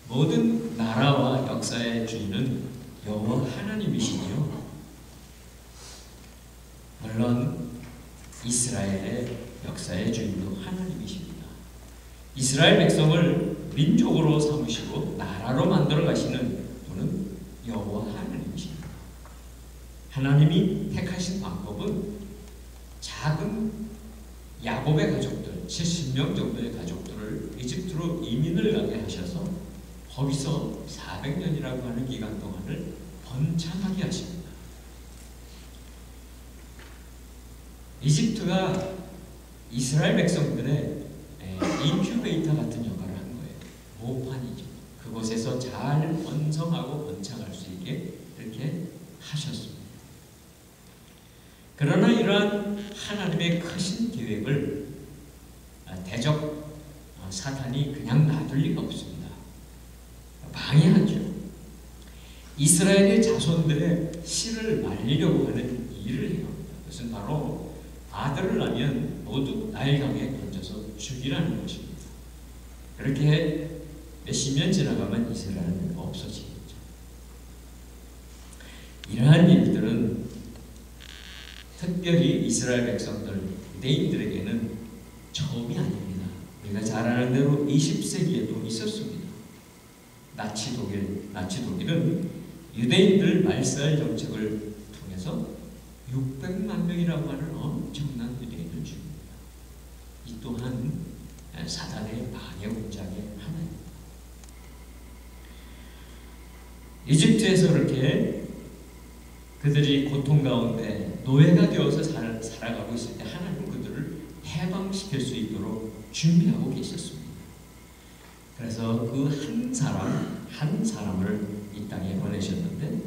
모든 나라와 역사의 주인은 여호와 하나님이시니요. 물론 이스라엘의 역사의 주인도 하나님이십니다. 이스라엘 백성을 민족으로 삼으시고 나라로 만들어 가시는 분은 여호와 하나님이십니다. 하나님이 택하신 방법은 작은 야곱의 가족들, 70명 정도의 가족들을 이집트로 이민을 가게 하셔서 거기서 400년이라고 하는 기간 동안을 번창하게 하십니다. 이집트가 이스라엘 백성들의 인큐베이터 같은 역할을 한 거예요. 모판이죠. 그곳에서 잘 번성하고 번창할 수 있게 이렇게 하셨습니다. 그러나 이러한 하나님의 크신 계획을 대적 사탄이 그냥 놔둘 리가 없습니다. 방해하죠. 이스라엘의 자손들의 씨를 말리려고 하는 일을 해요. 그것은 바로 아들을 낳으면 모두 나일강에 던져서 죽이라는 것입니다. 그렇게 몇십 년 지나가면 이스라엘은 없어지겠죠. 이러한 일들은 특별히 이스라엘 백성들, 유대인들에게는 처음이 아닙니다. 우리가 잘 아는 대로 20세기에도 있었습니다. 나치 독일은 유대인들 말살 정책을 통해서 600만 명이라고 하는 엄청난 유대인을 죽입니다. 이 또한 사단의 방해 공작의 하나입니다. 이집트에서 그렇게 그들이 고통 가운데 노예가 되어서 살아가고 있을 때 하나님은 그들을 해방시킬 수 있도록 준비하고 계셨습니다. 그래서 그 한 사람을 이 땅에 보내셨는데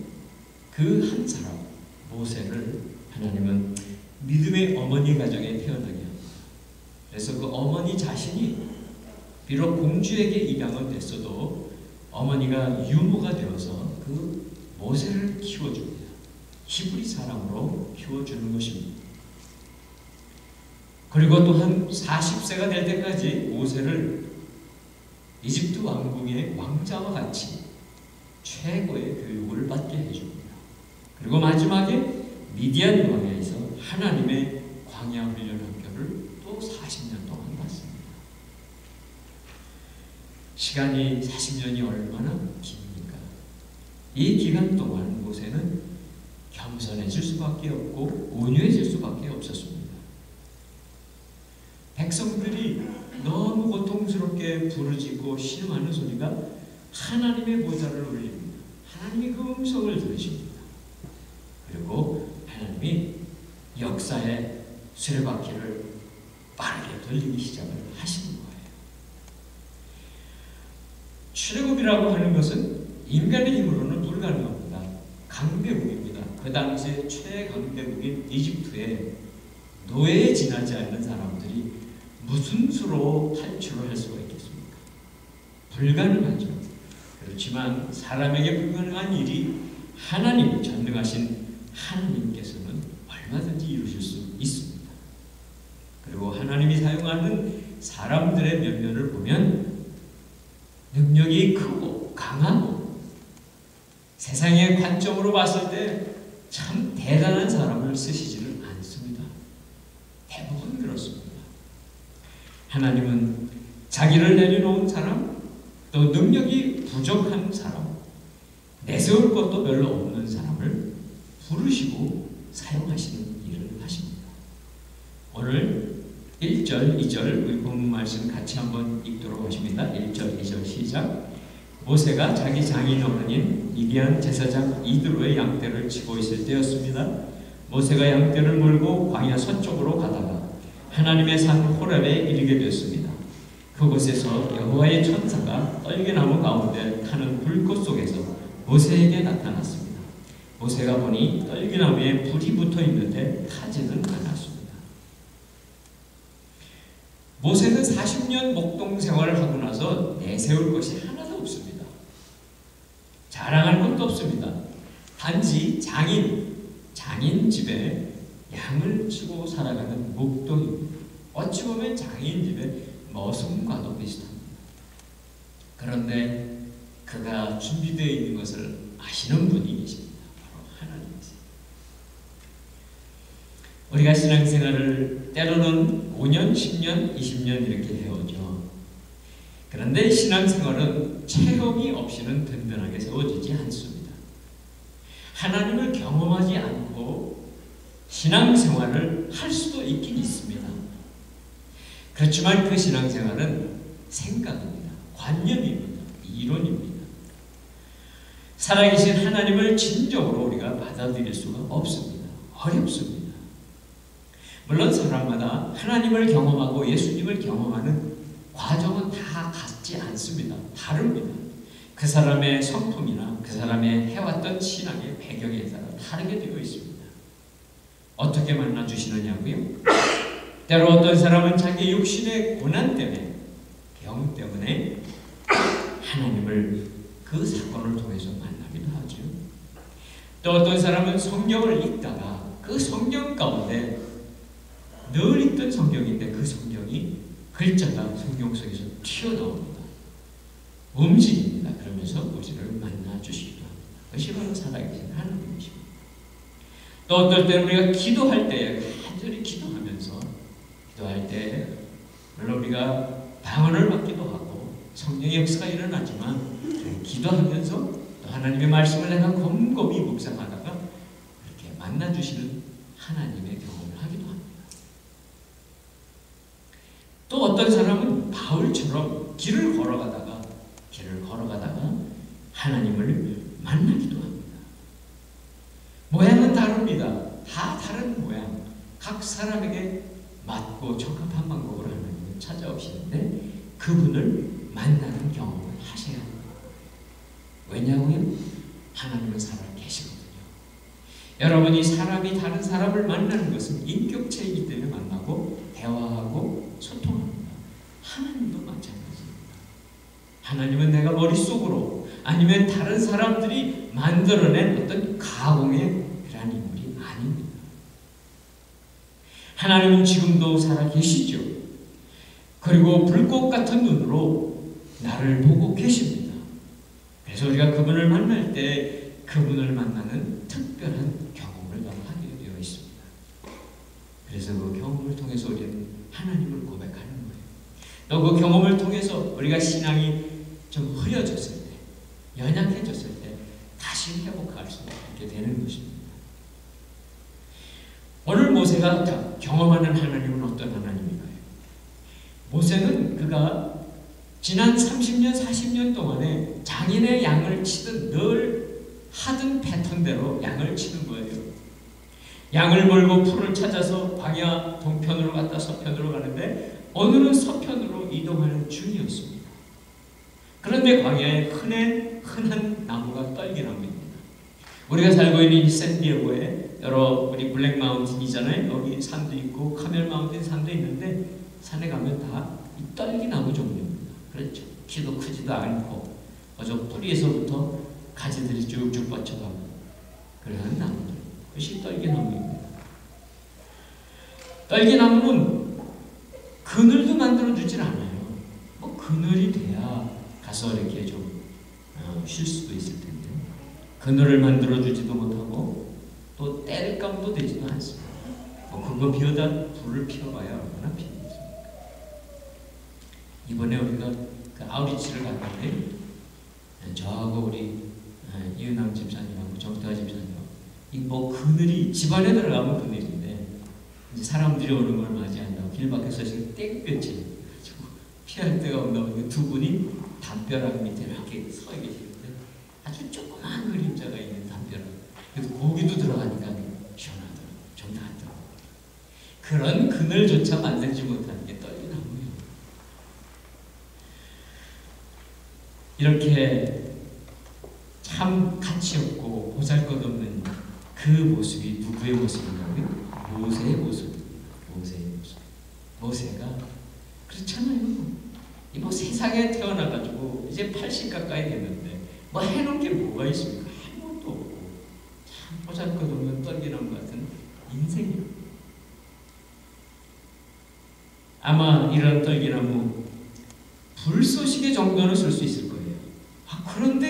그 한 사람 모세를 하나님은 믿음의 어머니 가정에 태어나게 합니다. 그래서 그 어머니 자신이 비록 공주에게 입양은 됐어도 어머니가 유모가 되어서 그 모세를 키워줍니다. 히브리 사람으로 키워주는 것입니다. 그리고 또한 40세가 될 때까지 모세를 이집트 왕궁의 왕자와 같이 최고의 교육을 받게 해줍니다. 그리고 마지막에 미디안 광야에서 하나님의 광야 훈련 학교를 또 40년 동안 받습니다. 시간이 40년이 얼마나 깁니까? 이 기간 동안 모세는 겸손해질 수밖에 없고 온유해질 수밖에 없었습니다. 백성들이 너무 고통스럽게 부르짖고 신음하는 소리가 하나님의 보좌를 울립니다. 하나님이 그 음성을 들으십니다. 그리고 하나님이 역사의 수레바퀴를 빠르게 돌리기 시작을 하시는 거예요. 출애굽이라고 하는 것은 인간의 힘으로는 불가능합니다. 강대국입니다. 그 당시에 최강대국인 이집트에 노예에 지나지 않는 사람들이 무슨 수로 탈출을 할 수가 있겠습니까? 불가능하죠. 그렇지만 사람에게 불가능한 일이 하나님, 전능하신 하나님께서는 얼마든지 이루실 수 있습니다. 그리고 하나님이 사용하는 사람들의 면면을 보면 능력이 크고 강하고 세상의 관점으로 봤을 때 참 대단한 사람을 쓰시지는 않습니다. 대부분 그렇습니다. 하나님은 자기를 내려놓은 사람, 또 능력이 부족한 사람, 내세울 것도 별로 없는 사람을 부르시고 사용하시는 일을 하십니다. 오늘 1절, 2절 우리 본문 말씀 같이 한번 읽도록 하십니다. 1절, 2절 시작. 모세가 자기 장인 어머니인 미디안 제사장 이드로의 양떼를 치고 있을 때였습니다. 모세가 양떼를 몰고 광야 서쪽으로 가다가 하나님의 산 호렙에 이르게 되었습니다. 그곳에서 여호와의 천사가 떨기나무 가운데 타는 불꽃 속에서 모세에게 나타났습니다. 모세가 보니 떨기나무에 불이 붙어 있는데 타지는 않았습니다. 모세는 40년 목동 생활을 하고 나서 내세울 것이 하나도 없습니다. 자랑할 것도 없습니다. 단지 장인 집에 양을 치고 살아가는 목동입니다. 어찌 보면 장인 집의 머슴과도 비슷합니다. 그런데 그가 준비되어 있는 것을 아시는 분이 계십니다. 바로 하나님이세요. 우리가 신앙생활을 때로는 5년, 10년, 20년 이렇게 해오죠. 그런데 신앙생활은 체험이 없이는 든든하게 세워지지 않습니다. 하나님을 경험하지 않고 신앙생활을 할 수도 있긴 있습니다. 그렇지만 그 신앙생활은 생각입니다. 관념입니다. 이론입니다. 살아계신 하나님을 진정으로 우리가 받아들일 수가 없습니다. 어렵습니다. 물론 사람마다 하나님을 경험하고 예수님을 경험하는 과정은 다 같지 않습니다. 다릅니다. 그 사람의 성품이나 그 사람의 해왔던 신앙의 배경에 따라 다르게 되어 있습니다. 어떻게 만나주시느냐고요? 때로 어떤 사람은 자기 육신의 고난 때문에, 병 때문에 하나님을 그 사건을 통해서 만나기도 하죠. 또 어떤 사람은 성경을 읽다가 그 성경 가운데 늘 읽던 성경인데 그 성경이 글자가 성경 속에서 튀어나옵니다. 움직입니다. 그러면서 우리를 만나주시기도 합니다. 그것이 바로 살아계신 하나님이십니다. 또 어떨 때는 우리가 기도할 때 간절히 기도하면서 기도할 때 물론 우리가 방언을 받기도 하고 성령의 역사가 일어나지만 기도하면서 또 하나님의 말씀을 내가 곰곰이 묵상하다가 이렇게 만나주시는 하나님의 경험을 하기도 합니다. 또 어떤 사람은 바울처럼 길을 걸어가다가 하나님을 만나기도 합니다. 모양은 다릅니다. 다 다른 모양. 각 사람에게 맞고 적합한 방법으로 하나님을 찾아오시는데 그분을 만나는 경험을 하셔야 합니다. 왜냐하면 하나님은 살아계시거든요. 여러분이 사람이 다른 사람을 만나는 것은 인격체이기 때문에 만나고 대화하고 소통합니다. 하나님도 마찬가지입니다. 하나님은 내가 머릿속으로 아니면 다른 사람들이 만들어낸 어떤 가공의 그런 인물이 아닙니다. 하나님은 지금도 살아계시죠. 그리고 불꽃 같은 눈으로 나를 보고 계십니다. 그래서 우리가 그분을 만날 때 그분을 만나는 특별한 경험을 하게 되어 있습니다. 그래서 그 경험을 통해서 우리는 하나님을 고백하는 거예요. 또 그 경험을 통해서 우리가 신앙이 좀 흐려졌을 때, 연약해졌을 때 다시 회복할 수 있게 되는 것입니다. 오늘 모세가 경험하는 하나님은 어떤 하나님인가요? 모세는 그가 지난 30년, 40년 동안에 장인의 양을 치듯 늘 하던 패턴대로 양을 치는 거예요. 양을 몰고 풀을 찾아서 광야 동편으로 갔다 서편으로 가는데 오늘은 서편으로 이동하는 중이었습니다. 그런데 광야에 흔한 나무가 떨기나무입니다. 우리가 살고 있는 이 샌디에고에 여러 우리 블랙 마운틴이잖아요. 여기 산도 있고 카멜 마운틴 산도 있는데 산에 가면 다 이 떨기나무 종류입니다. 그렇죠. 키도 크지도 않고 저 뿌리에서부터 가지들이 쭉쭉 뻗쳐가고 그러한 나무들. 그것이 떨기나무입니다. 떨기나무는 그늘도 만들어주질 않아요. 뭐 그늘이 돼야 가서 이렇게 좀 쉴 수도 있을 텐데 그늘을 만들어주지도 못하고 또 땔감도 되지도 않습니다. 뭐 그거 비워다 불을 피워봐야 얼마나 피우겠습니까? 이번에 우리가 그 아우리치를 갔는데 저하고 우리 이은왕 집사님하고 정태화 집사님하고 이 뭐 그늘이 집안에 들어가면 그늘인데 이제 사람들이 오는 걸 맞이한다고 길 밖에서 지금 땡볕이 피할 데가 없나 보니까 두 분이 담벼락 밑에 이렇게 서 계시는데 아주 조그마한 그림자가 있는 담벼락. 그래서 고기도 들어가니까 시원하더라고요. 좀 낫더라고요. 그런 그늘조차 만들지 못하는 게 떨기나무예요. 이렇게 참 가치없고 보잘것없는 그 모습이 누구의 모습인가요? 모세의 모습입니다. 모세의 모습. 모세가 그렇잖아요. 뭐 세상에 태어나가지고 이제 80 가까이 됐는데 뭐 해놓은 게 뭐가 있습니까? 아무것도 없고 참 보잘것없는 떨기나무 같은 인생이에요. 아마 이런 떨기나무 불쏘시개 정도는 쓸 수 있을 거예요. 그런데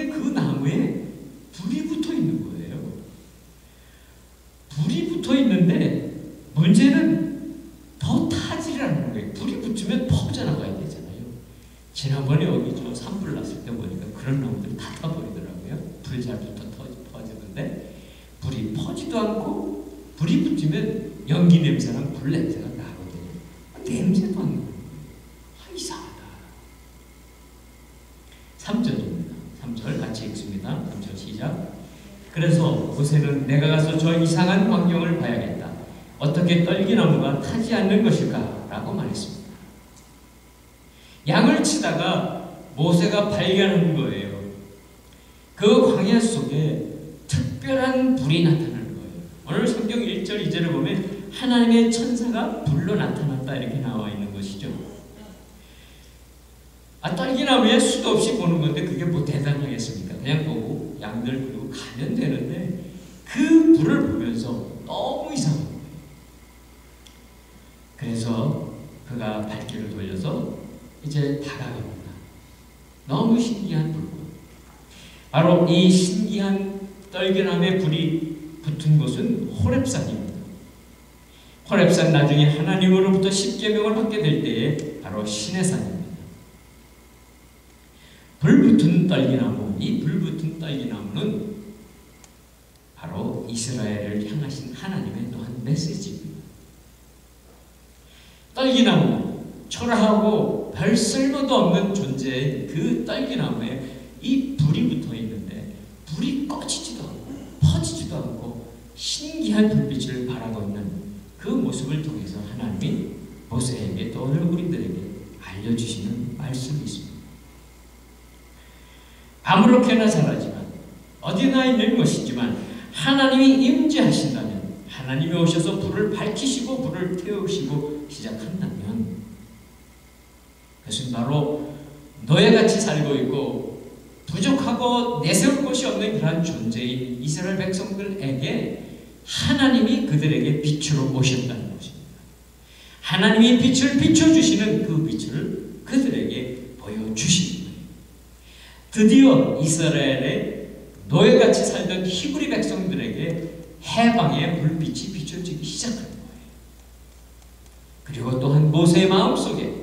연기 냄새랑 불 냄새가 나거든요. 냄새도 안 나요. 이상하다. 3절입니다. 3절 같이 읽습니다. 3절 시작. 그래서 모세는 내가 가서 저 이상한 광경을 봐야겠다. 어떻게 떨기나무가 타지 않는 것일까? 라고 말했습니다. 양을 치다가 모세가 발견한 거예요. 그 광야 속에 특별한 불이 나타나는 거예요. 오늘 성경 1절, 2절을 보면 하나님의 천사가 불로 나타났다 이렇게 나와 있는 것이죠. 떨기나무에 수도 없이 보는 건데 그게 뭐 대단하겠습니까? 그냥 보고 양들 그리고 가면 되는데 그 불을 보면서 너무 이상한 거예요. 그래서 그가 발길을 돌려서 이제 다가갑니다. 너무 신기한 불꽃. 바로 이 신기한 떨기나무에 불이 붙은 곳은 호렙산입니다. 호렙산 나중에 하나님으로부터 십계명을 받게 될 때에 바로 시내산입니다. 불붙은 떨기나무, 이 불붙은 떨기나무는 바로 이스라엘을 향하신 하나님의 또한 메시지입니다. 떨기나무, 초라하고 별 쓸모도 없는 존재의 그 떨기나무에 이 불이 붙어 있는데 불이 꺼지지도 않고 퍼지지도 않고 신기한 불빛을 발하고 있는 그 모습을 통해서 하나님이 모세에게 또 오늘 우리들에게 알려주시는 말씀이 있습니다. 아무렇게나 잘하지만 어디나 있는 것이지만 하나님이 임재하신다면, 하나님이 오셔서 불을 밝히시고 불을 태우시고 시작한다면 그것은 바로 노예같이 살고 있고 부족하고 내세울 곳이 없는 그러한 존재인 이스라엘 백성들에게 하나님이 그들에게 빛으로 오셨다는 것입니다. 하나님이 빛을 비춰주시는 그 빛을 그들에게 보여주십니다. 드디어 이스라엘의 노예같이 살던 히브리 백성들에게 해방의 불빛이 비춰지기 시작한 거예요. 그리고 또한 모세의 마음속에,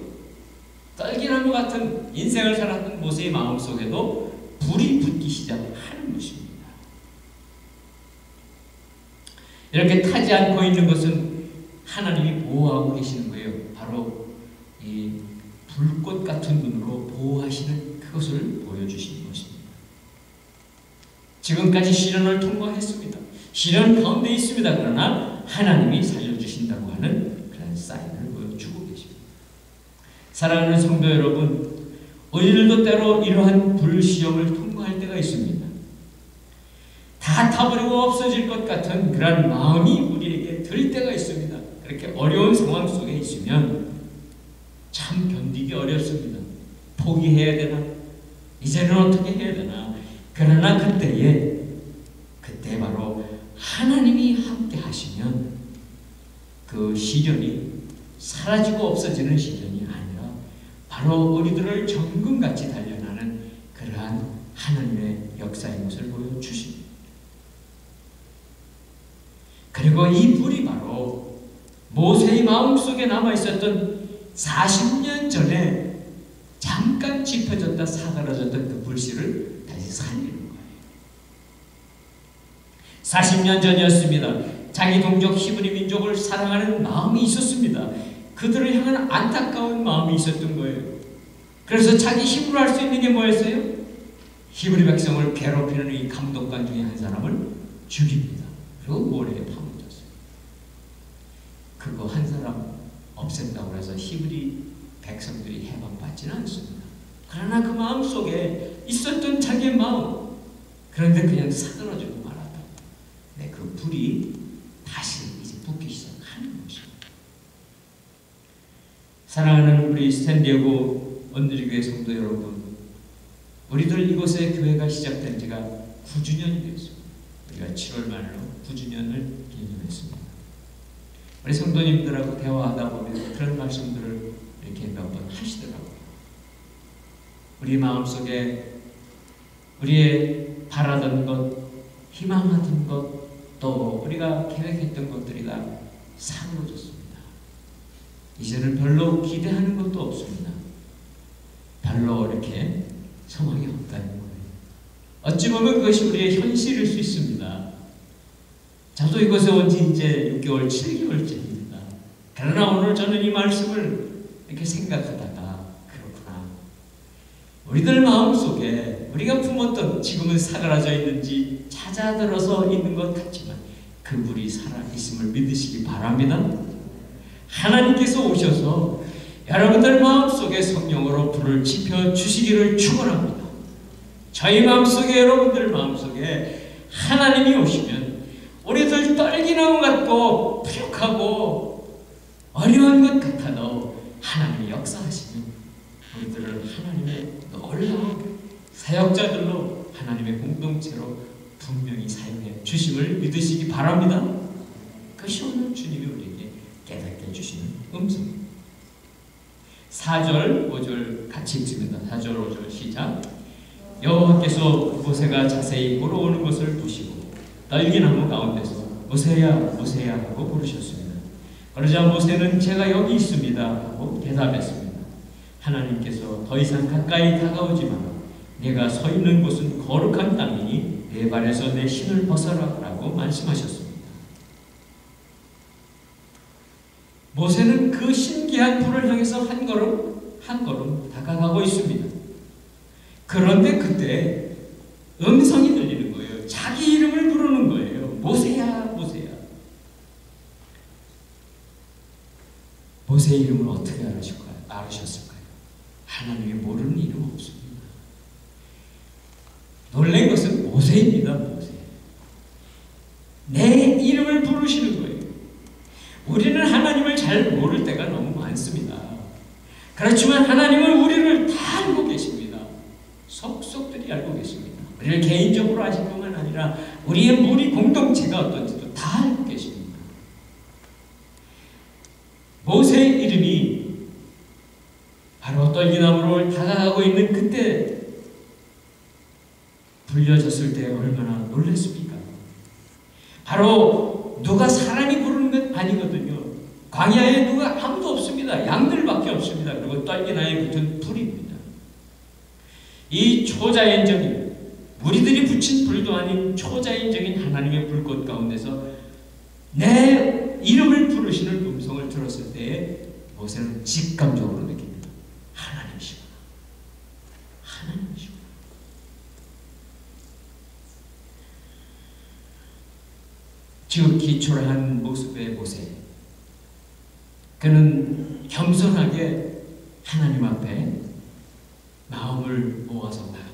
떨기나무 같은 인생을 살았던 모세의 마음속에도 불이 붙기 시작하는 것입니다. 이렇게 타지 않고 있는 것은 하나님이 보호하고 계시는 거예요. 바로 이 불꽃 같은 눈으로 보호하시는 그것을 보여주시는 것입니다. 지금까지 시련을 통과했습니다. 시련 가운데 있습니다. 그러나 하나님이 살려주신다고 하는 그런 사인을 보여주고 계십니다. 사랑하는 성도 여러분, 우리들도 때로 이러한 불시험을 통과할 때가 있습니다. 다 타버리고 없어질 것 같은 그런 마음이 우리에게 들 때가 있습니다. 그렇게 어려운 상황 속에 있으면 참 견디기 어렵습니다. 포기해야 되나? 이제는 어떻게 해야 되나? 그러나 그때 바로 하나님이 함께 하시면 그 시련이 사라지고 없어지는 시련이 아니라 바로 우리들을 정금같이 단련하는 그러한 하나님의 역사의 모습을 보여주십니다. 그리고 이 불이 바로 모세의 마음속에 남아있었던 40년 전에 잠깐 짚어졌다 사그라졌던 그 불씨를 다시 살리는 거예요. 40년 전이었습니다. 자기 동족 히브리 민족을 사랑하는 마음이 있었습니다. 그들을 향한 안타까운 마음이 있었던 거예요. 그래서 자기 힘으로 할 수 있는 게 뭐였어요? 히브리 백성을 괴롭히는 이 감독관 중에 한 사람을 죽입니다. 그리고 모래에 파묻었어요. 그거 한 사람 없앤다고 해서 히브리 백성들이 해방받지는 않습니다. 그러나 그 마음 속에 있었던 자기의 마음, 그런데 그냥 사그러지고 말았다. 네, 그 불이 다시 이제 붙기 시작하는 것입니다. 사랑하는 우리 스탠디어고 원드리교회 성도 여러분, 우리들 이곳에 교회가 시작된 지가 9주년이 되었습니다. 우리가 7월 말로 9주년을 기념했습니다. 우리 성도님들하고 대화하다 보면 그런 말씀들을 이렇게 몇 번 하시더라고요. 우리 마음속에 우리의 바라던 것, 희망하던 것, 또 우리가 계획했던 것들이 다 사그러졌습니다. 이제는 별로 기대하는 것도 없습니다. 별로 이렇게 소망이 없다는 거예요. 어찌 보면 그것이 우리의 현실일 수 있습니다. 저도 이곳에 온 지 이제 6개월, 7개월째입니다. 그러나 오늘 저는 이 말씀을 이렇게 생각하다가 그렇구나. 우리들 마음속에 우리가 품었던 지금은 사그라져 있는지 찾아들어서 있는 것 같지만 그 불이 살아있음을 믿으시기 바랍니다. 하나님께서 오셔서 여러분들 마음속에 성령으로 불을 지펴주시기를 축원합니다. 저희 마음속에 여러분들 마음속에 하나님이 오시면 우리들 떨기나무 같고 부족하고 어려운 것 같아도 하나님이 역사하시면 우리들을 하나님의 놀라운 사역자들로 하나님의 공동체로 분명히 사용해 주심을 믿으시기 바랍니다. 그것이 오늘 주님이 우리에게 깨닫게 해주시는 음성입니다. 4절, 5절 같이 읽습니다. 4절, 5절 시작. 여호와께서 모세가 자세히 물어오는 것을 보시고 떨기나무 가운데서 모세야 모세야 하고 부르셨습니다. 그러자 모세는 제가 여기 있습니다 하고 대답했습니다. 하나님께서 더 이상 가까이 다가오지 마라. 내가 서 있는 곳은 거룩한 땅이니 내 발에서 내 신을 벗어라 라고 말씀하셨습니다. 모세는 그 신기한 불을 향해서 한 걸음 다가가고 있습니다. 그런데 그때 음성이 들리는 거예요. 자기 이름을 부르는 거예요. 모세야 모세야. 모세의 이름을 어떻게 알으셨을까요? 하나님이 모르는 이름 없습니다. 놀란 것은 모세입니다. 모세. 내 이름을 부르시는 거예요. 우리는 하나님을 잘 모를 때가 너무 많습니다. 그렇지만 하나님은 우리를 다 알고 계십니다. 속속들이 알고 계십니다. 우리를 개인적으로 아실 뿐만 아니라 우리의 무리 공동체가 어떤지도 다 알고 계십니다. 모세의 이름이 바로 떨기나무로 다가가고 있는 그때 불려졌을 때 얼마나 놀랐습니까? 바로 누가 사람이 부르는 건 아니거든요. 광야에 누가 아무도 없습니다. 양들밖에 없습니다. 그리고 떨기나무에 붙은 불입니다. 이 초자연적인 무리들이 붙인 불도 아닌 초자연적인 하나님의 불꽃 가운데서 내 이름을 부르시는 음성을 들었을 때 모세는 직감적으로 느낍니다. 하나님이시구나. 하나님이시구나. 지극히 초라한 모습의 모세. 그는 겸손하게 하나님 앞에 마음을 모아서 나갑니다.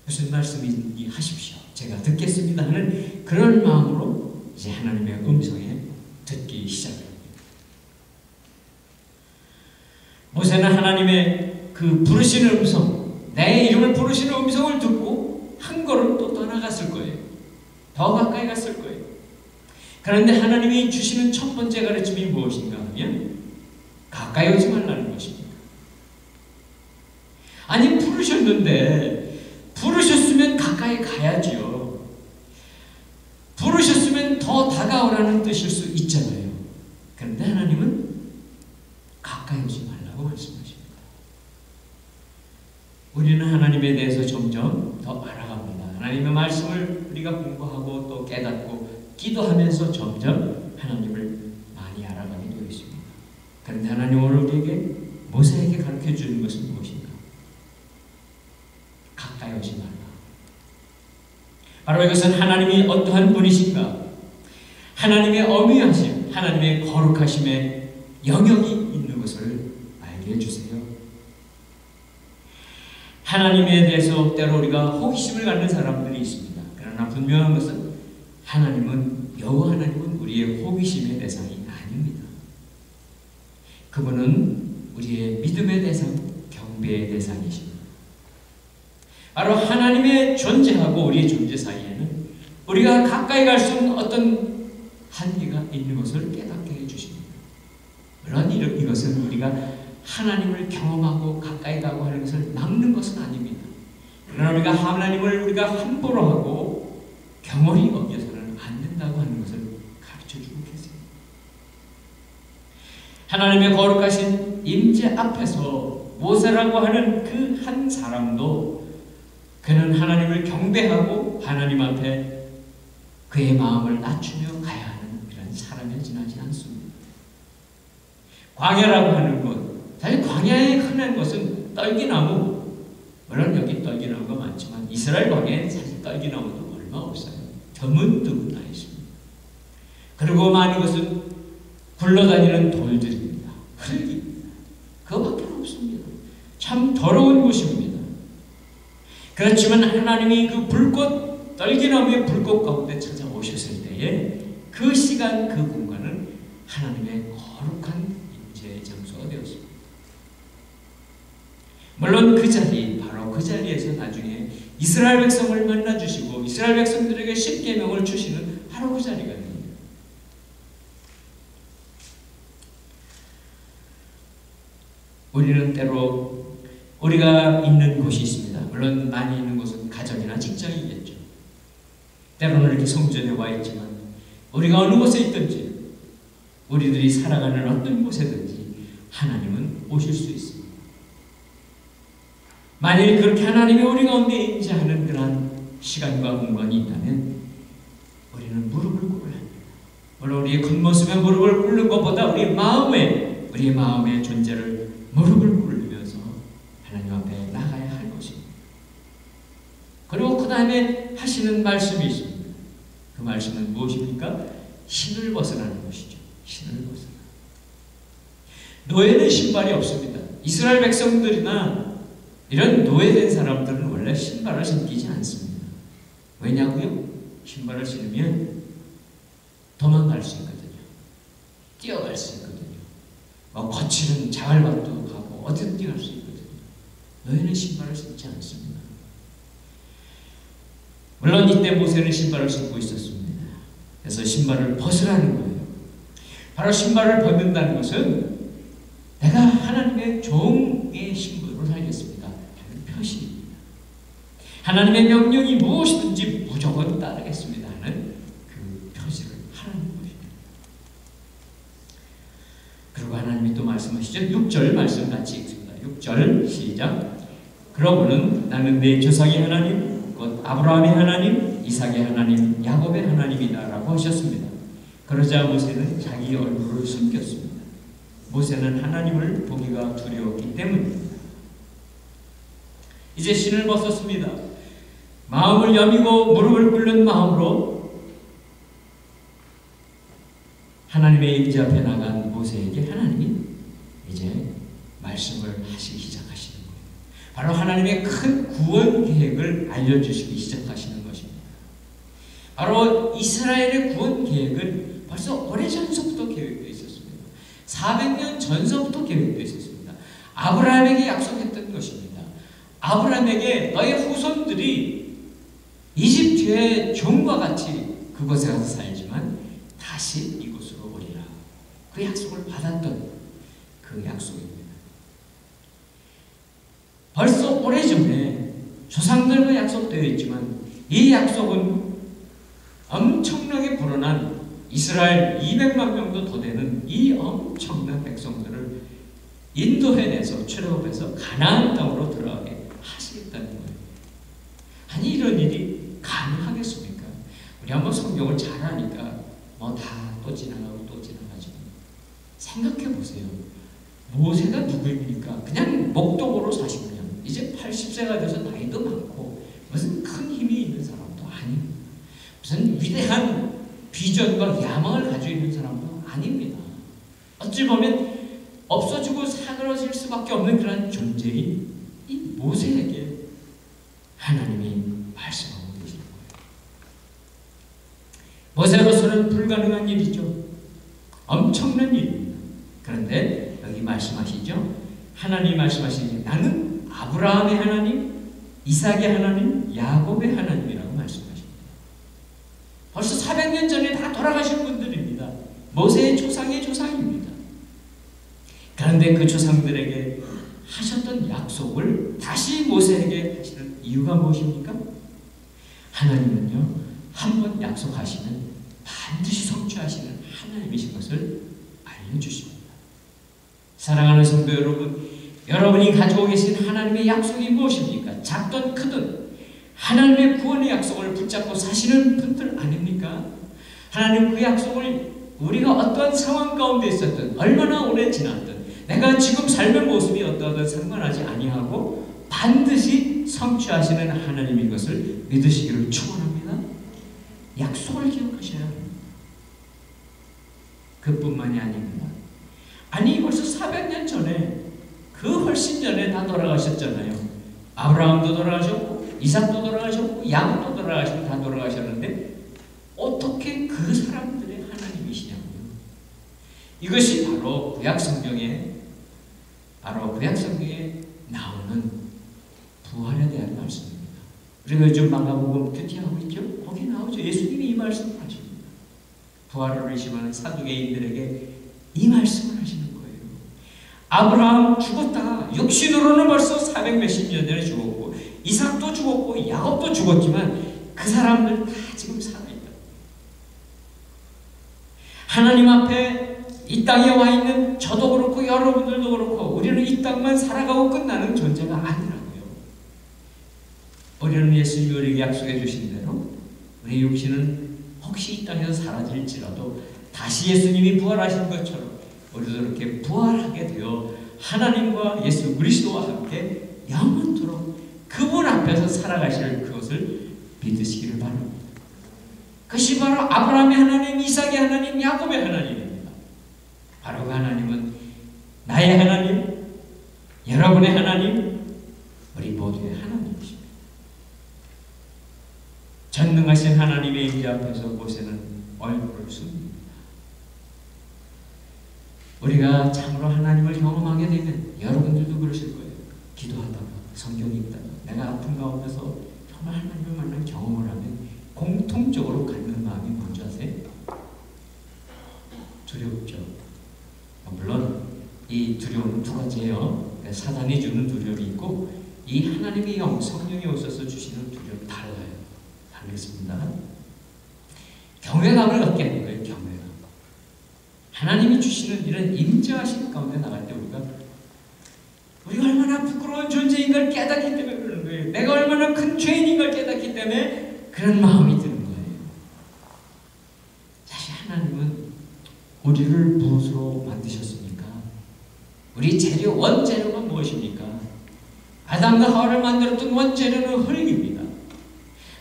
무슨 말씀인지 하십시오. 제가 듣겠습니다 하는 그런 마음으로 이제 하나님의 음성에 듣기 시작합니다. 모세는 하나님의 그 부르시는 음성, 내 이름을 부르시는 음성을 듣고 한 걸음 또 떠나갔을 거예요. 더 가까이 갔을 거예요. 그런데 하나님이 주시는 첫 번째 가르침이 무엇인가 하면 가까이 오지 말라는 것입니다. 아니 부르셨는데 부르셨으면 가까이 가야지요. 부르셨으면 더 다가오라는 뜻일 수 있잖아요. 그런데 하나님은 가까이 오지 말라고 말씀하십니다. 우리는 하나님에 대해서 점점 더 알아갑니다. 하나님의 말씀을 우리가 공부하고 또 깨닫고 기도하면서 점점 하나님을 많이 알아가게 되어 있습니다. 그런데 하나님 오늘 우리에게 모세에게 가르쳐 주는 것은 무엇인가? 가까이 오지 말라. 바로 이것은 하나님이 어떠한 분이신가? 하나님의 어미하심, 하나님의 거룩하심의 영역이 있는 것을 알게 해주세요. 하나님에 대해서 때로 우리가 호기심을 갖는 사람들이 있습니다. 그러나 분명한 것은 여호와 하나님은 우리의 호기심의 대상이 아닙니다. 그분은 우리의 믿음의 대상, 경배의 대상이십니다. 바로 하나님의 존재하고 우리의 존재 사이에는 우리가 가까이 갈 수 없는 어떤 한계가 있는 것을 깨닫게 해주십니다. 물론 이것은 우리가 하나님을 경험하고 가까이 가고 하는 것을 막는 것은 아닙니다. 그러나 우리가 하나님을 함부로 하고 경홀히 여겨서는 안 된다고 하는 것을 가르쳐주고 계세요. 하나님의 거룩하신 임재 앞에서 모세라고 하는 그 한 사람도 그는 하나님을 경배하고 하나님 앞에 그의 마음을 낮추며 가야 하는 이런 사람에 지나지 않습니다. 광야라고 하는 것, 사실 광야에 흔한 것은 떨기나무, 물론 여기 떨기나무가 많지만 이스라엘 광야에는 사실 떨기나무도 얼마 없어요. 드문드문 나 있습니다. 그리고 많은 것은 굴러다니는 돌들입니다. 흙입니다. 그거밖에 없습니다. 참 더러운 곳입니다. 그렇지만 하나님이 그 불꽃, 떨기나무의 불꽃 가운데 찾아오셨을 때에 그 시간, 그 공간은 하나님의 거룩한 임재의 장소가 되었습니다. 물론 그 자리, 바로 그 자리에서 나중에 이스라엘 백성을 만나주시고 이스라엘 백성들에게 십계명을 주시는 바로 그 자리가 됩니다. 우리는 때로 우리가 있는 곳이 있습니다. 물론 많이 있는 곳은 가정이나 직장이겠죠. 때로는 이렇게 성전에 와 있지만 우리가 어느 곳에 있든지 우리들이 살아가는 어떤 곳에든지 하나님은 오실 수 있습니다. 만일 그렇게 하나님이 우리 가운데 임재하는 그런 시간과 공간이 있다면 우리는 무릎을 꿇어야 합니다. 물론 우리의 겉모습에 무릎을 꿇는 것보다 우리의 마음의 존재를 무릎을 꿇으면서 하나님 앞에 나가야 할 것입니다. 그리고 그 다음에 하시는 말씀이 있습니다. 그 말씀은 무엇입니까? 신을 벗어나는 것이죠. 신을 벗어나. 노예는 신발이 없습니다. 이스라엘 백성들이나 이런 노예된 사람들은 원래 신발을 신기지 않습니다. 왜냐고요? 신발을 신으면 도망갈 수 있거든요. 뛰어갈 수 있거든요. 거칠은 자갈밭도 가고 어디든 뛰어갈 수 있거든요. 노예는 신발을 신지 않습니다. 물론 이때 모세는 신발을 신고 있었습니다. 그래서 신발을 벗으라는 거예요. 바로 신발을 벗는다는 것은 내가 하나님의 종의 신분을 하겠습니다 하는 표시입니다. 하나님의 명령이 무엇이든지 무조건 따르겠습니다 하는 그 표시를 하라는 것입니다. 그리고 하나님이 또 말씀하시죠. 6절 말씀 같이 읽습니다. 6절 시작. 그러고는 나는 내 조상의 하나님 곧 아브라함의 하나님, 이삭의 하나님, 야곱의 하나님이다 라고 하셨습니다. 그러자 모세는 자기 얼굴을 숨겼습니다. 모세는 하나님을 보기가 두려웠기 때문입니다. 이제 신을 벗었습니다. 마음을 여미고 무릎을 꿇는 마음으로 하나님의 임재 앞에 나간 모세에게 하나님이 이제 말씀을 하시기 시작하시는 거예요. 바로 하나님의 큰 구원 계획을 알려주시기 시작하시는 것입니다. 바로 이스라엘의 구원 계획은 벌써 오래전서부터 계획되어 있었습니다. 400년 전서부터 계획되어 있었습니다. 아브라함에게 약속했던 것입니다. 아브라함에게 너의 후손들이 이집트의 종과 같이 그곳에 가서 살지만 다시 이곳으로 오리라. 그 약속을 받았던 그 약속입니다. 벌써 오래전에 조상들과 약속되어 있지만 이 약속은 엄청나게 불어난 이스라엘 200만 명도 더 되는 이 엄청난 백성들을 인도해내서 출애굽해서 가나안 땅으로 들어가게 하시겠다는 거예요. 아니 이런 일이 가능하겠습니까? 우리 한번 성경을 잘 아니까 뭐 다 또 지나가고 또 지나가지만 생각해 보세요. 모세가 누구입니까? 그냥 목독으로 40년 이제 80세가 돼서 나이도 많고 무슨 큰 힘이 있는 사람도 아닙니다. 무슨 위대한 비전과 야망을 가지고 있는 사람도 아닙니다. 어찌 보면 없어지고 사그러질 수밖에 없는 그런 존재인 이 모세에게 하나님이 말씀하고 계시는 거예요. 모세로서는 불가능한 일이죠. 엄청난 일입니다. 그런데 여기 말씀하시죠. 하나님 말씀하시니 나는 아브라함의 하나님, 이삭의 하나님, 야곱의 하나님이라고 말씀하십니다. 벌써 400년 전에 다 돌아가신 분들입니다. 모세의 조상의 조상입니다. 그런데 그 조상들에게 하셨던 약속을 다시 모세에게 하시는 이유가 무엇입니까? 하나님은요, 한번 약속하시면 반드시 성취하시는 하나님이신 것을 알려주십니다. 사랑하는 성도 여러분, 여러분이 가지고 계신 하나님의 약속이 무엇입니까? 작든 크든 하나님의 구원의 약속을 붙잡고 사시는 분들 아닙니까? 하나님 그 약속을 우리가 어떠한 상황 가운데 있었든 얼마나 오래 지났든 내가 지금 삶의 모습이 어떠하든 상관하지 아니하고 반드시 성취하시는 하나님인 것을 믿으시기를 축원합니다. 약속을 기억하셔야 합니다. 그뿐만이 아닙니다. 아니 벌써 400년 전에 그 훨씬 전에 다 돌아가셨잖아요. 아브라함도 돌아가셨고 이삭도 돌아가셨고 야곱도 돌아가시고 다 돌아가셨는데 어떻게 그 사람들의 하나님이시냐고요. 이것이 바로 구약성경에 나오는 부활에 대한 말씀입니다. 우리가 요즘 마가복음 큐티하고 있죠? 거기 나오죠. 예수님이 이 말씀을 하십니다. 부활을 의심하는 사두개인들에게 이 말씀을 하시는 거예요. 아브라함 죽었다. 육신으로는 벌써 400몇십 년 전에 죽었고 이삭도 죽었고 야곱도 죽었지만 그 사람들 다 지금 살아있다. 하나님 앞에 이 땅에 와 있는 저도 그렇고 여러분들도 그렇고 우리는 이 땅만 살아가고 끝나는 존재가 아니라고요. 우리는 예수님이 우리에게 약속해 주신 대로 우리 육신은 혹시 이 땅에서 사라질지라도 다시 예수님이 부활하신 것처럼 우리도 이렇게 부활하게 되어 하나님과 예수 그리스도와 함께 영원토록 그분 앞에서 살아가실 그것을 믿으시기를 바랍니다. 그것이 바로 아브라함의 하나님, 이삭의 하나님, 야곱의 하나님입니다. 바로 그 하나님은 나의 하나님, 여러분의 하나님, 우리 모두의 하나님이십니다. 전능하신 하나님의 임재 앞에서 모세는 얼굴을 숙입니다. 우리가 참으로 하나님을 경험하게 되면 여러분들도 그러실 거예요. 기도하다가 성경이 읽다가 내가 아픈 가운데서 정말 하나님을 만난 경험을 하면 공통적으로 갖는 마음이 뭔지 아세요? 두렵죠. 물론 이 두려움은 두 가지예요. 사단이 주는 두려움이 있고 이 하나님의 영, 성령이 오셔서 주시는 두려움이 달라요. 알겠습니다. 경외감을 갖게 하는 거예요. 경외감. 하나님이 주시는 이런 임재하신 가운데 나갈 때 우리가 얼마나 부끄러운 존재인 걸 깨닫기 때문에 그러는 거예요. 내가 얼마나 큰 죄인인 걸 깨닫기 때문에 그런 마음이 드는 거예요. 사실 하나님은 우리를 무엇으로 만드셨습니까? 우리 재료, 원재료가 무엇입니까? 아담과 하와를 만들었던 원재료는 흙입니다.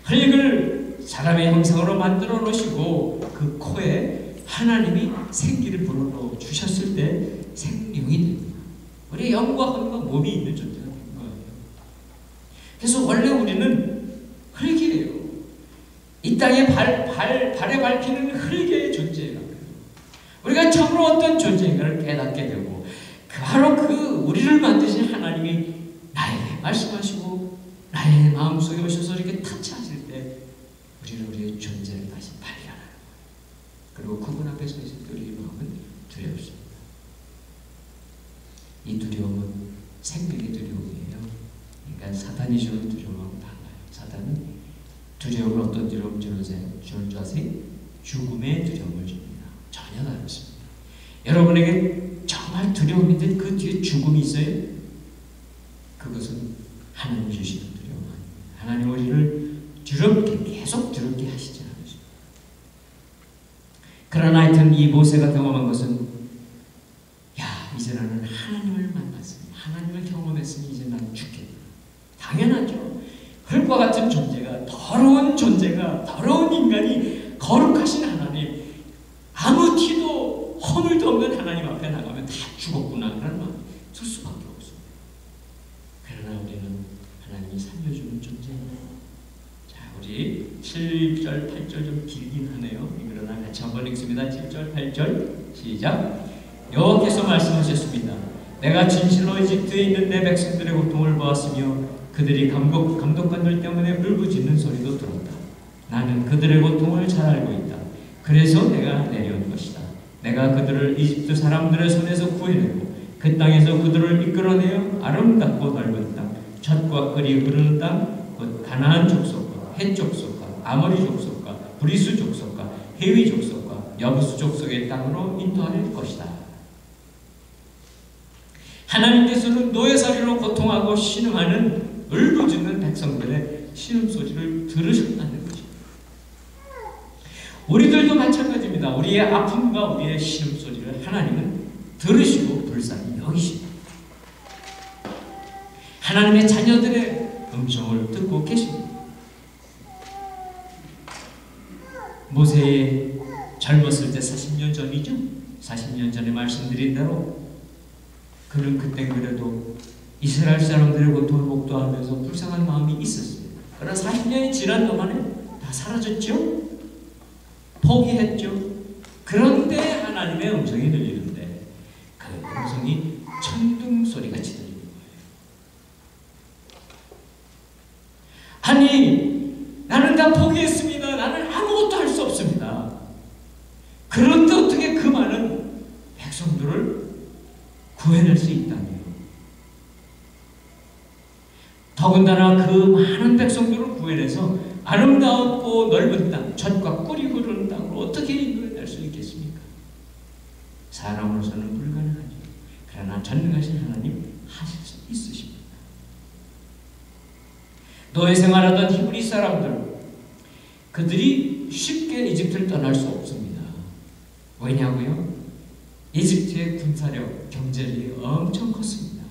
흙을 사람의 형상으로 만들어 놓으시고 그 코에 하나님이 생기를 불어넣어 주셨을 때 생명이 됩니다. 우리의 영과魂과 몸이 있는 존재가 된 거예요. 그래서 원래 우리는 흙이에요. 이 땅에 발에 밟히는 흙의 존재라고요. 우리가 참으로 어떤 존재인가를 깨닫게 되고 바로 그 우리를 만드신 하나님이 나에게 말씀하시고 나의 마음속에 오셔서 이렇게 터치하실 때 우리는 우리의 존재를 다시 발견하는 거예요. 그리고 그분 앞에 서 있을 때 우리의 마음은 두렵습니다. 이 두려움은 생명의 두려움이에요. 그러니까 사탄이 주는 두려움하고 달라요. 사탄은 두려움을 어떤 두려움 주는 줄 아세요? 죽음의 두려움을 줍니다. 전혀 다릅니다. 여러분에게 정말 두려움인데 그 뒤에 죽음이 있어요? 그것은 하나님이 주시는 두려움 아닙니다. 하나님 우리를 두렵게 계속 두렵게 하시지 않으십니다. 그러나 하여튼 이 모세가 경험한 것은 이제 나는 하나님을 만났으니 하나님을 경험했으니 이제 나는 죽겠다. 당연하죠. 흙과 같은 존재가 더러운 존재가 더러운 인간이 거룩하신 하나님 아무 티도 허물도 없는 하나님 앞에 나가면 다 죽었구나 그런 마음이 들 수밖에 없습니다. 그러나 우리는 하나님이 살려주는 존재입니다. 자, 우리 7절 8절 좀 길긴 하네요. 그러나 같이 한번 읽습니다. 7절 8절 시작. 여호와께서 말씀하셨습니다. 내가 진실로 이집트에 있는 내 백성들의 고통을 보았으며 그들이 감독관들 때문에 울부짖는 소리도 들었다. 나는 그들의 고통을 잘 알고 있다. 그래서 내가 내려온 것이다. 내가 그들을 이집트 사람들의 손에서 구해내고 그 땅에서 그들을 이끌어내어 아름답고 넓은 땅, 젖과 꿀이 흐르는 땅, 곧 가나안 족속과 헷 족속과 아모리 족속과 브리스 족속과 헤위 족속과 여부스 족속의 땅으로 인도할 것이다. 하나님께서는 노예살이로 고통하고 신음하는 울부짖는 백성들의 신음소리를 들으셨다는 것입니다. 우리들도 마찬가지입니다. 됐습니다. 우리의 아픔과 우리의 신음소리를 하나님은 들으시고 불쌍히 여기십니다. 하나님의 자녀들의 음성을 듣고 계십니다. 모세의 젊었을 때 40년 전이죠. 40년 전에 말씀드린 대로 그는 그때 그래도 이스라엘 사람들의 고통을 목도하면서 불쌍한 마음이 있었어요. 그러나 40년이 지난 동안에 다 사라졌죠. 포기했죠. 그런데 하나님의 음성이 들리는데 그 음성이 천둥 소리같이 들리는 거예요. 아니, 나는 다 포기했습니다. 나는 아무것도 할 수 없습니다. 그런데 어떻게 그 많은 백성들을 구해낼 수 있다니요? 더군다나 그 많은 백성들을 구해내서 아름다웠고 넓은 땅, 젖과 꿀이 흐르는 땅으로 어떻게 인도해낼 수 있겠습니까? 사람으로서는 불가능하죠. 그러나 전능하신 하나님 하실 수 있으십니다. 노예 생활하던 히브리 사람들, 그들이 쉽게 이집트를 떠날 수 없습니다. 왜냐고요? 이집트의 군사력, 경제력이 엄청 컸습니다.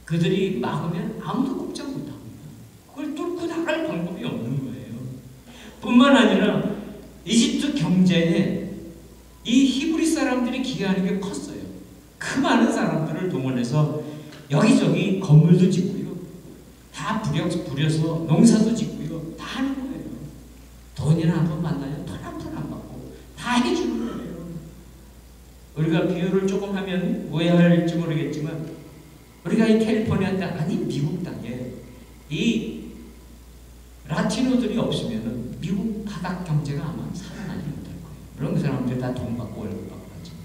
그들이 막으면 아무도 꼼짝 못합니다. 그걸 뚫고 나갈 방법이 없는 거예요. 뿐만 아니라 이집트 경제에 이 히브리 사람들이 기여하는 게 컸어요. 그 많은 사람들을 동원해서 여기저기 건물도 짓고요. 다 부려서 농사도 짓고요. 다 하는 거예요. 돈이나 한 번 만나면 돈 한 푼 안 받고 다 해주는 거예요. 우리가 비유를 조금 하면 오해할지 모르겠지만 우리가 이 캘리포니아 땅 아닌 미국 땅에 이 라티노들이 없으면 미국 바닥 경제가 아마 살아나지 못할 거예요. 물론 그 사람들 다 돈 받고 월급 받고 하지만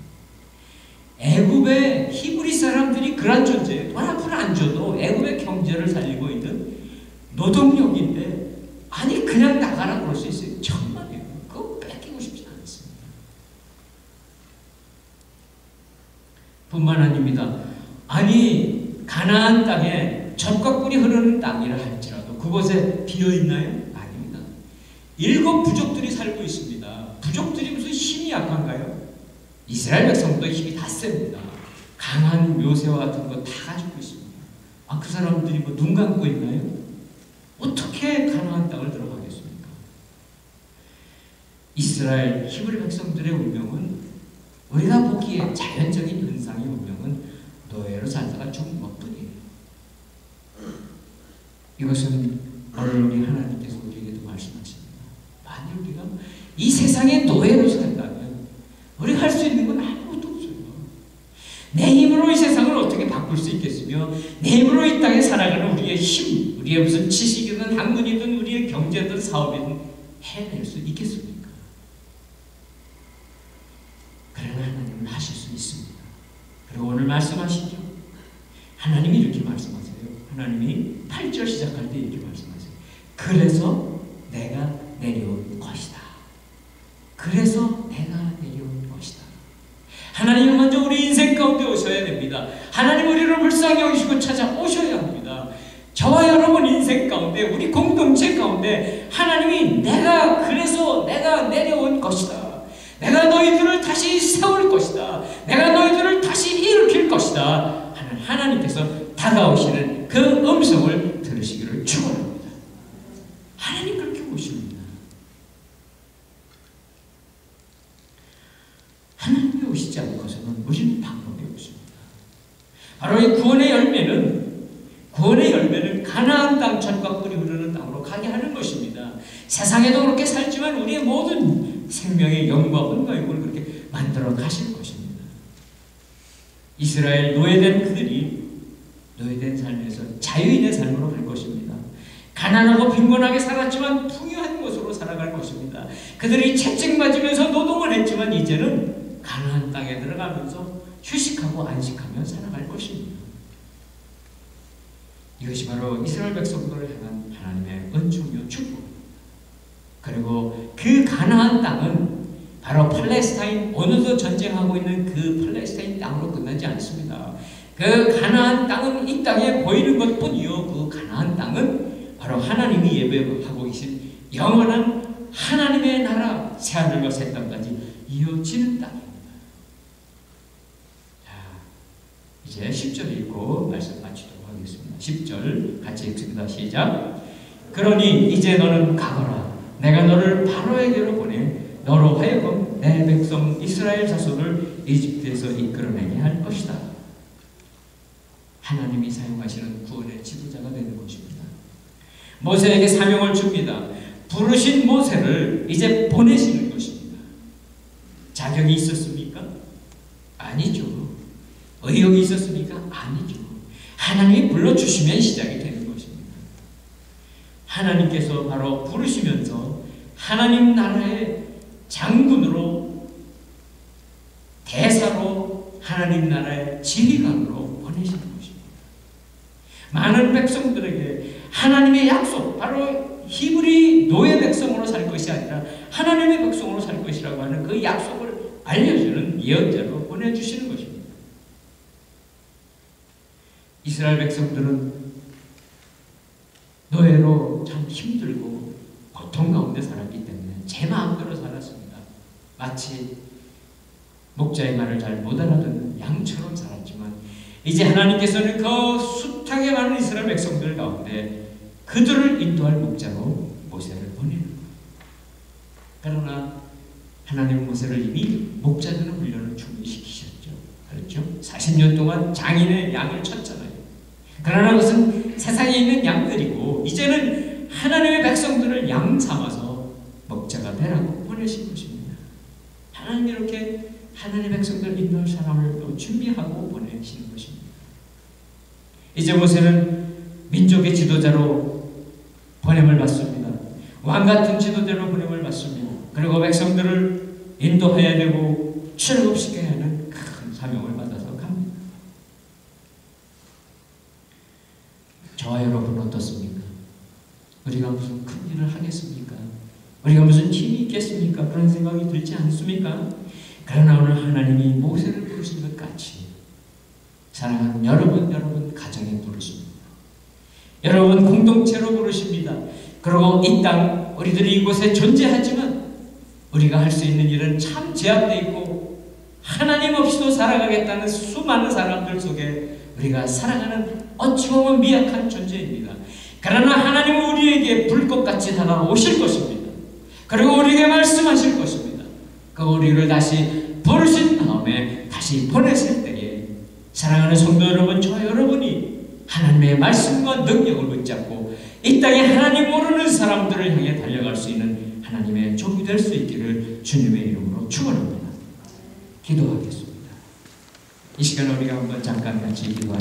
애굽의 히브리 사람들이 그런 존재예요. 돈 한 푼 안 줘도 애굽의 경제를 살리고 있는 노동력인데 아니 그냥 나가라 그럴 수 있어요. 정말이에요. 그거 뺏기고 싶지 않습니다. 뿐만 아닙니다. 아니 가나안 땅에 젖과 꿀이 흐르는 땅이라 할지라도 그곳에 비어있나요? 아닙니다. 7 부족들이 살고 있습니다. 부족들이 무슨 힘이 약한가요? 이스라엘 백성도 힘이 다 셉니다. 강한 묘새와 같은 거 다 가지고 있습니다. 아, 그 사람들이 뭐 눈 감고 있나요? 어떻게 가나안 땅을 들어가겠습니까? 이스라엘 히브리 백성들의 운명은 우리가 보기에 자연적인 현상의 운명은 노예로 살다가 죽은 것뿐이에요. 이것은 오늘 우리 하나님께서 우리에게도 말씀하십니다. 만일 우리가 이 세상의 노예로 산다면 우리가 할 수 있는 건 아무것도 없어요. 내 힘으로 이 세상을 어떻게 바꿀 수 있겠으며 내 힘으로 이 땅에 살아가는 우리의 힘, 우리의 무슨 지식이든 학문이든 우리의 경제든 사업이든 해낼 수 있겠습니까? 그러나 하나님은 하실 수 있습니다. 그리고 오늘 말씀하시죠. 하나님이 이렇게 말씀하세요. 하나님이 8절 시작할 때 이렇게 말씀하세요. 그래서 내가 내려온 것이다. 그래서 내가 내려온 것이다. 하나님은 먼저 우리 인생 가운데 오셔야 됩니다. 하나님 우리를 불쌍히 여기시고 찾아오셔야 합니다. 저와 여러분 인생 가운데 우리 공동체 가운데 하나님이 그래서 내가 내려온 것이다. 내가 너희들을 다시 세울 것이다. 내가 너희들을 다시 일으킬 것이다. 하나님께서 다가오시는 그 음성을 들으시기를 축원합니다. 하나님 그렇게 오십니다. 하나님이 오시지 않고서는 우리는 방법이 없습니다. 바로 이 구원의 열매는 가나안 땅 젖과 꿀이 흐르는 땅으로 가게 하는 것입니다. 세상에도 그렇게 살지만 우리의 모든 생명의 영과 혼과 육을 그렇게 만들어 가실 것입니다. 이스라엘 노예된 그들이 노예된 삶에서 자유인의 삶으로 갈 것입니다. 가난하고 빈곤하게 살았지만 풍요한 곳으로 살아갈 것입니다. 그들이 채찍맞으면서 노동을 했지만 이제는 가나안 땅에 들어가면서 휴식하고 안식하며 살아갈 것입니다. 이것이 바로 이스라엘 백성들을 향한 하나님의 은총요 축복. 그리고 그 가나안 땅은 바로 팔레스타인, 오늘도 전쟁하고 있는 그 팔레스타인 땅으로 끝나지 않습니다. 그 가나안 땅은 이 땅에 보이는 것뿐이요, 그 가나안 땅은 바로 하나님이 예배하고 계신 영원한 하나님의 나라, 새하늘과 새 땅까지 이어지는 땅입니다. 자, 이제 10절 읽고 말씀 마치도록 하겠습니다. 10절 같이 읽습니다. 시작. 그러니 이제 너는 가거라. 내가 너를 바로에게로 보내 너로 하여금 내 백성 이스라엘 자손을 이집트에서 이끌어내게 할 것이다. 하나님이 사용하시는 구원의 지도자가 되는 것입니다. 모세에게 사명을 줍니다. 부르신 모세를 이제 보내시는 것입니다. 자격이 있었습니까? 아니죠. 의욕이 있었습니까? 아니죠. 하나님이 불러주시면 시작이 되는 것입니다. 하나님께서 바로 부르시면서 하나님 나라의 장군으로, 대사로, 하나님 나라의 지휘관으로 보내시는 것입니다. 많은 백성들에게 하나님의 약속, 바로 히브리 노예 백성으로 살 것이 아니라 하나님의 백성으로 살 것이라고 하는 그 약속을 알려주는 예언자로 보내주시는 것입니다. 이스라엘 백성들은 노예로 참 힘들고 고통 가운데 살았기 때문에 제 마음대로 살았습니다. 마치 목자의 말을 잘 못 알아듣는 양처럼 살았지만 이제 하나님께서는 그 숱하게 많은 이스라엘 백성들 가운데 그들을 인도할 목자로 모세를 보내는 거예요. 그러나 하나님은 모세를 이미 목자 되는 훈련을 충분히 시키셨죠. 그렇죠? 40년 동안 장인의 양을 쳤잖아요. 그러나 그것은 세상에 있는 양들이고 이제는 하나님의 백성들을 양 삼아서 목자가 되라고 보내신 것입니다. 하나님 이렇게 하나님의 백성들을 인도할 사람을 또 준비하고 보내시는 것입니다. 이제 모세는 민족의 지도자로 보냄을 받습니다. 왕같은 지도자로 보냄을 받습니다. 그리고 백성들을 인도해야 되고 출애굽시켜야 하는 큰 사명을 받아서 갑니다. 저와 여러분 어떻습니까? 우리가 무슨 큰 일을 하겠습니까? 우리가 무슨 힘이 있겠습니까? 그런 생각이 들지 않습니까? 그러나 오늘 하나님이 모세를 부르신 것 같이 사랑하는 여러분 가정에 부르십니다. 여러분 공동체로 부르십니다. 그리고 이 땅 우리들이 이곳에 존재하지만 우리가 할 수 있는 일은 참 제한되어 있고 하나님 없이도 살아가겠다는 수많은 사람들 속에 우리가 살아가는 어찌 보면 미약한 존재입니다. 그러나 하나님은 우리에게 불꽃같이 다가오실 것입니다. 그리고 우리에게 말씀하실 것입니다. 그 우리를 다시 부르신 다음에 다시 보내실 때에 사랑하는 성도 여러분, 저 여러분이 하나님의 말씀과 능력을 붙잡고 이 땅에 하나님 모르는 사람들을 향해 달려갈 수 있는 하나님의 종이 될 수 있기를 주님의 이름으로 축원합니다. 기도하겠습니다. 이 시간 우리가 한번 잠깐 같이 기도하겠습니다.